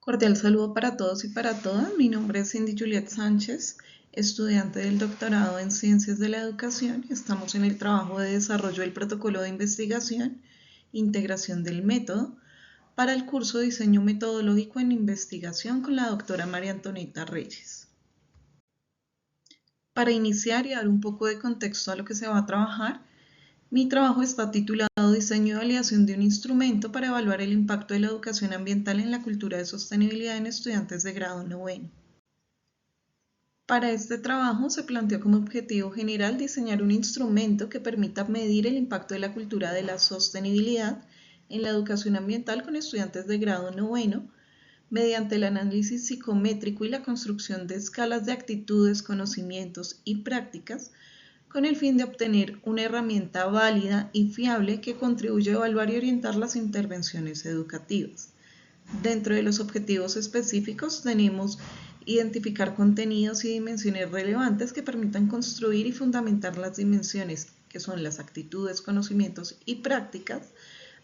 Cordial saludo para todos y para todas. Mi nombre es Cindy Juliet Sánchez, estudiante del doctorado en Ciencias de la Educación. Estamos en el trabajo de desarrollo del protocolo de investigación, integración del método, para el curso Diseño Metodológico en Investigación con la doctora María Antonieta Reyes. Para iniciar y dar un poco de contexto a lo que se va a trabajar, mi trabajo está titulado Diseño y validación de un instrumento para evaluar el impacto de la educación ambiental en la cultura de sostenibilidad en estudiantes de grado noveno. Para este trabajo se planteó como objetivo general diseñar un instrumento que permita medir el impacto de la cultura de la sostenibilidad en la educación ambiental con estudiantes de grado noveno mediante el análisis psicométrico y la construcción de escalas de actitudes, conocimientos y prácticas con el fin de obtener una herramienta válida y fiable que contribuya a evaluar y orientar las intervenciones educativas. Dentro de los objetivos específicos tenemos identificar contenidos y dimensiones relevantes que permitan construir y fundamentar las dimensiones que son las actitudes, conocimientos y prácticas,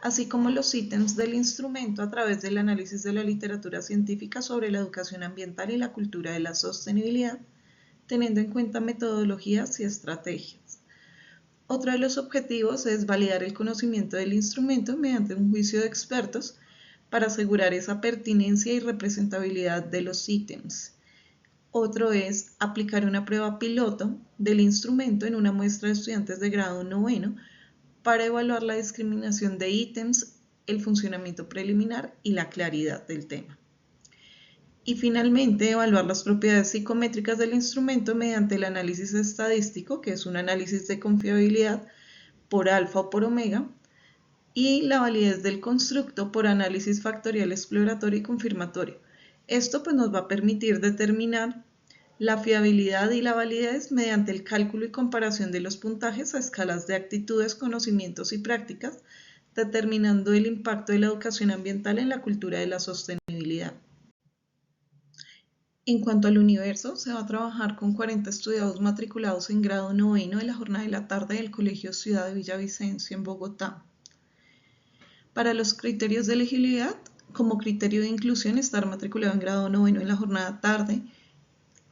así como los ítems del instrumento a través del análisis de la literatura científica sobre la educación ambiental y la cultura de la sostenibilidad, teniendo en cuenta metodologías y estrategias. Otro de los objetivos es validar el conocimiento del instrumento mediante un juicio de expertos para asegurar esa pertinencia y representabilidad de los ítems. Otro es aplicar una prueba piloto del instrumento en una muestra de estudiantes de grado noveno para evaluar la discriminación de ítems, el funcionamiento preliminar y la claridad del tema. Y finalmente, evaluar las propiedades psicométricas del instrumento mediante el análisis estadístico, que es un análisis de confiabilidad por alfa o por omega, y la validez del constructo por análisis factorial exploratorio y confirmatorio. Esto pues, nos va a permitir determinar la fiabilidad y la validez mediante el cálculo y comparación de los puntajes a escalas de actitudes, conocimientos y prácticas, determinando el impacto de la educación ambiental en la cultura de la sostenibilidad. En cuanto al universo, se va a trabajar con 40 estudiados matriculados en grado noveno de la jornada de la tarde del Colegio Ciudad de Villavicencio en Bogotá. Para los criterios de elegibilidad, como criterio de inclusión, estar matriculado en grado noveno en la jornada tarde,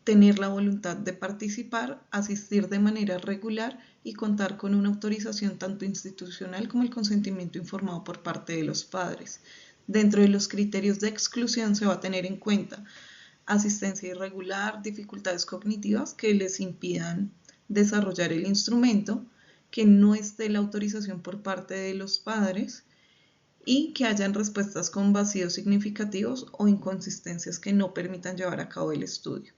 tener la voluntad de participar, asistir de manera regular y contar con una autorización tanto institucional como el consentimiento informado por parte de los padres. Dentro de los criterios de exclusión se va a tener en cuenta asistencia irregular, dificultades cognitivas que les impidan desarrollar el instrumento, que no esté la autorización por parte de los padres y que hayan respuestas con vacíos significativos o inconsistencias que no permitan llevar a cabo el estudio.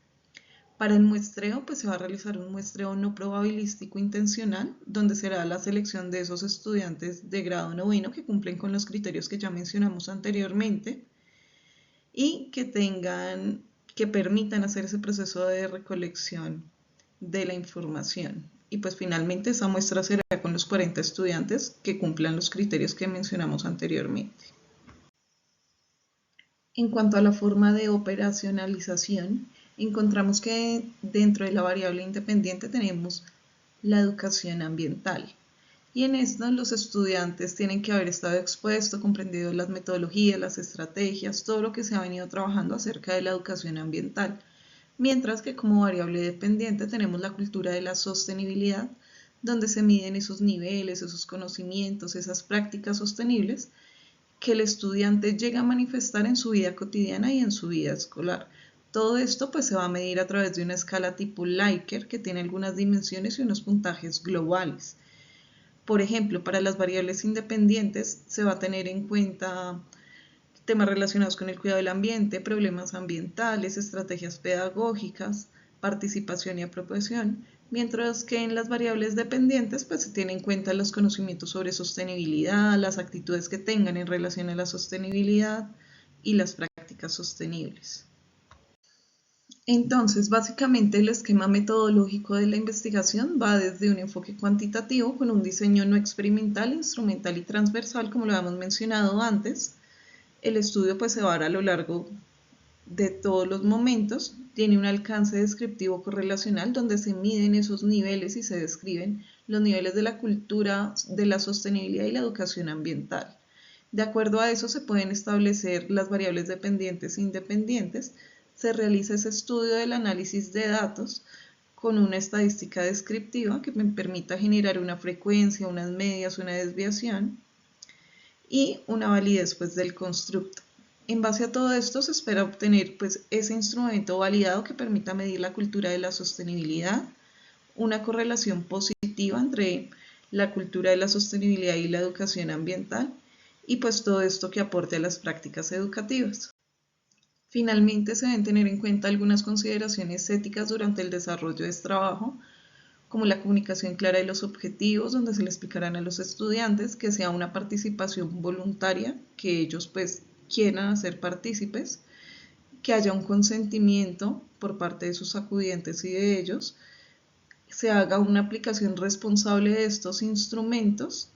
Para el muestreo, pues se va a realizar un muestreo no probabilístico intencional, donde será la selección de esos estudiantes de grado noveno que cumplen con los criterios que ya mencionamos anteriormente y que permitan hacer ese proceso de recolección de la información. Y pues finalmente esa muestra será con los 40 estudiantes que cumplan los criterios que mencionamos anteriormente. En cuanto a la forma de operacionalización, encontramos que dentro de la variable independiente tenemos la educación ambiental. Y en esto los estudiantes tienen que haber estado expuestos, comprendido las metodologías, las estrategias, todo lo que se ha venido trabajando acerca de la educación ambiental. Mientras que como variable dependiente tenemos la cultura de la sostenibilidad, donde se miden esos niveles, esos conocimientos, esas prácticas sostenibles que el estudiante llega a manifestar en su vida cotidiana y en su vida escolar. Todo esto pues se va a medir a través de una escala tipo Likert que tiene algunas dimensiones y unos puntajes globales. Por ejemplo, para las variables independientes se va a tener en cuenta temas relacionados con el cuidado del ambiente, problemas ambientales, estrategias pedagógicas, participación y apropiación, mientras que en las variables dependientes pues se tienen en cuenta los conocimientos sobre sostenibilidad, las actitudes que tengan en relación a la sostenibilidad y las prácticas sostenibles. Entonces, básicamente el esquema metodológico de la investigación va desde un enfoque cuantitativo con un diseño no experimental, instrumental y transversal, como lo habíamos mencionado antes. El estudio pues se va a dar a lo largo de todos los momentos, tiene un alcance descriptivo correlacional donde se miden esos niveles y se describen los niveles de la cultura de la sostenibilidad y la educación ambiental. De acuerdo a eso se pueden establecer las variables dependientes e independientes, se realiza ese estudio del análisis de datos con una estadística descriptiva que me permita generar una frecuencia, unas medias, una desviación y una validez pues, del constructo. En base a todo esto se espera obtener pues, ese instrumento validado que permita medir la cultura de la sostenibilidad, una correlación positiva entre la cultura de la sostenibilidad y la educación ambiental y pues todo esto que aporte a las prácticas educativas. Finalmente se deben tener en cuenta algunas consideraciones éticas durante el desarrollo de este trabajo, como la comunicación clara de los objetivos, donde se le explicarán a los estudiantes que sea una participación voluntaria, que ellos pues quieran hacer partícipes, que haya un consentimiento por parte de sus acudientes y de ellos, se haga una aplicación responsable de estos instrumentos,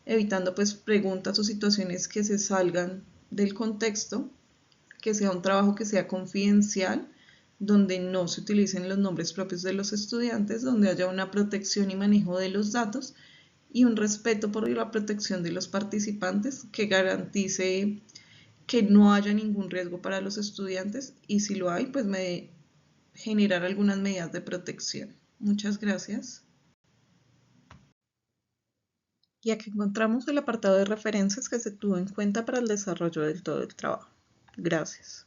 evitando pues preguntas o situaciones que se salgan del contexto, que sea un trabajo que sea confidencial, donde no se utilicen los nombres propios de los estudiantes, donde haya una protección y manejo de los datos y un respeto por la protección de los participantes que garantice que no haya ningún riesgo para los estudiantes y si lo hay, pues generar algunas medidas de protección. Muchas gracias. Y aquí encontramos el apartado de referencias que se tuvo en cuenta para el desarrollo del todo el trabajo. Gracias.